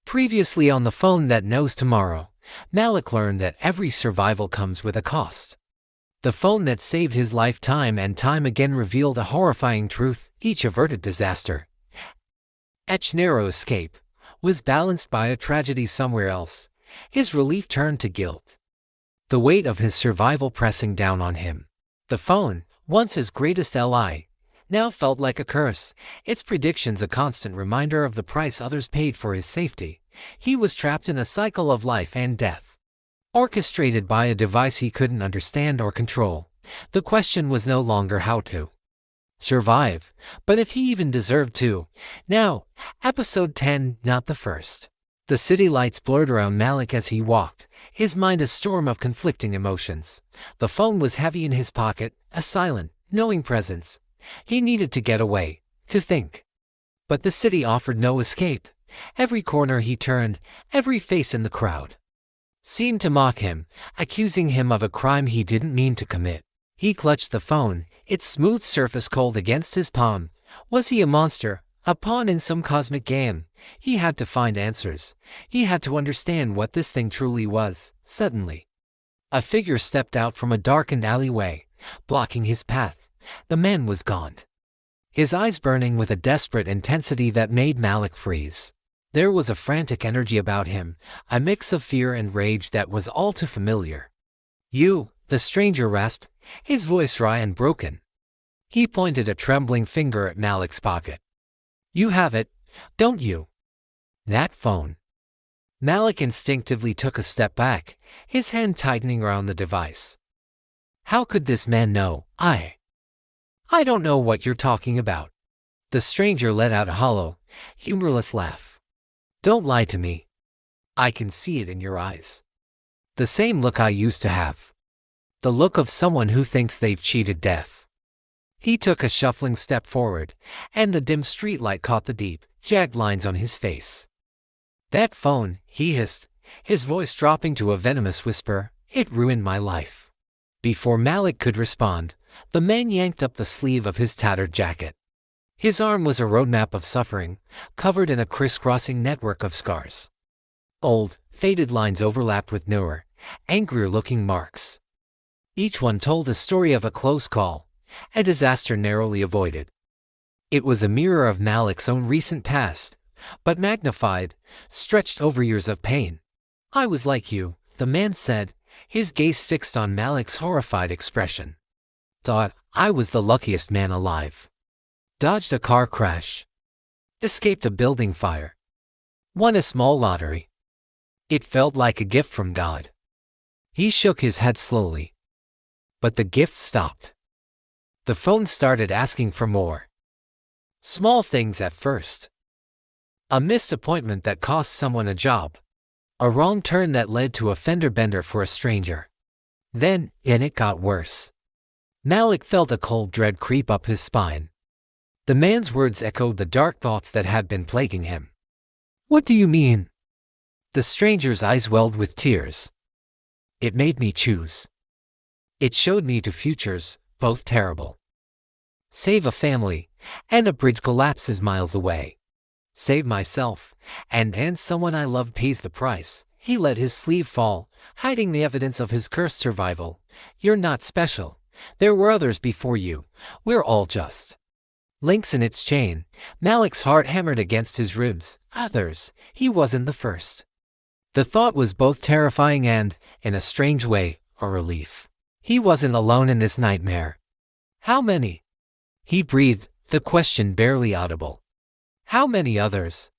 Previously on the phone that knows tomorrow, Malik learned that every survival comes with a cost. The phone that saved his life time and time again revealed a horrifying truth: each averted disaster, each narrow escape, was balanced by a tragedy somewhere else. His relief turned to guilt, the weight of his survival pressing down on him. The phone, once his greatest ally, now felt like a curse, its predictions a constant reminder of the price others paid for his safety. He was trapped in a cycle of life and death, orchestrated by a device he couldn't understand or control. The question was no longer how to survive, but if he even deserved to. Now, episode 10, not the first. The city lights blurred around Malik as he walked, his mind a storm of conflicting emotions. The phone was heavy in his pocket, a silent, knowing presence. He needed to get away, to think. But the city offered no escape. Every corner he turned, every face in the crowd, seemed to mock him, accusing him of a crime he didn't mean to commit. He clutched the phone, its smooth surface cold against his palm. Was he a monster, a pawn in some cosmic game? He had to find answers. He had to understand what this thing truly was. Suddenly, a figure stepped out from a darkened alleyway, blocking his path. The man was gaunt, his eyes burning with a desperate intensity that made Malik freeze. There was a frantic energy about him, a mix of fear and rage that was all too familiar. "You," the stranger rasped, his voice raw and broken. He pointed a trembling finger at Malik's pocket. "You have it, don't you? That phone." Malik instinctively took a step back, his hand tightening around the device. How could this man know? I don't know what you're talking about." The stranger let out a hollow, humorless laugh. "Don't lie to me. I can see it in your eyes. The same look I used to have. The look of someone who thinks they've cheated death." He took a shuffling step forward, and the dim streetlight caught the deep, jagged lines on his face. "That phone," he hissed, his voice dropping to a venomous whisper, "it ruined my life." Before Malik could respond, the man yanked up the sleeve of his tattered jacket. His arm was a roadmap of suffering, covered in a crisscrossing network of scars. Old, faded lines overlapped with newer, angrier-looking marks. Each one told a story of a close call, a disaster narrowly avoided. It was a mirror of Malik's own recent past, but magnified, stretched over years of pain. "I was like you," the man said, his gaze fixed on Malik's horrified expression. "Thought I was the luckiest man alive. Dodged a car crash. Escaped a building fire. Won a small lottery. It felt like a gift from God." He shook his head slowly. But the gift stopped. The phone started asking for more. Small things at first. A missed appointment that cost someone a job. A wrong turn that led to a fender bender for a stranger. Then, and it got worse. Malik felt a cold dread creep up his spine. The man's words echoed the dark thoughts that had been plaguing him. "What do you mean?" The stranger's eyes welled with tears. "It made me choose. It showed me two futures, both terrible. Save a family, and a bridge collapses miles away. Save myself, and someone I loved pays the price." He let his sleeve fall, hiding the evidence of his cursed survival. "You're not special. There were others before you. We're all just links in its chain." Malik's heart hammered against his ribs. Others. He wasn't the first. The thought was both terrifying and, in a strange way, a relief. He wasn't alone in this nightmare. "How many?" he breathed, the question barely audible. "How many others?"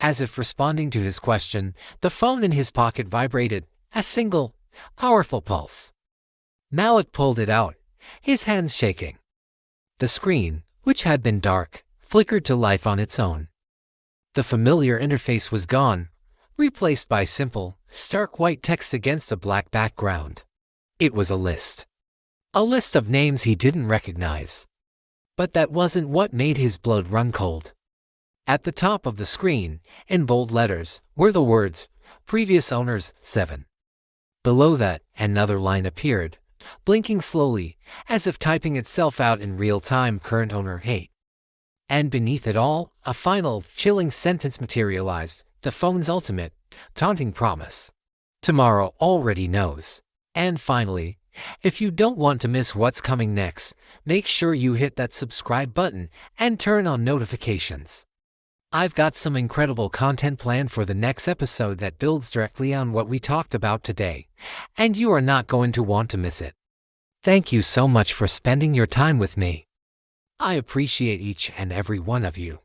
As if responding to his question, the phone in his pocket vibrated, a single, powerful pulse. Malik pulled it out, his hands shaking. The screen, which had been dark, flickered to life on its own. The familiar interface was gone, replaced by simple, stark white text against a black background. It was a list. A list of names he didn't recognize. But that wasn't what made his blood run cold. At the top of the screen, in bold letters, were the words, "Previous owners, 7. Below that, another line appeared, blinking slowly, as if typing itself out in real time, "Current owner, 8. And beneath it all, a final, chilling sentence materialized, The phone's ultimate, taunting promise. Tomorrow already knows. And finally, if you don't want to miss what's coming next, make sure you hit that subscribe button and turn on notifications. I've got some incredible content planned for the next episode that builds directly on what we talked about today, and you are not going to want to miss it. Thank you so much for spending your time with me. I appreciate each and every one of you.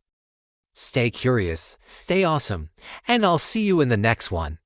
Stay curious, stay awesome, and I'll see you in the next one.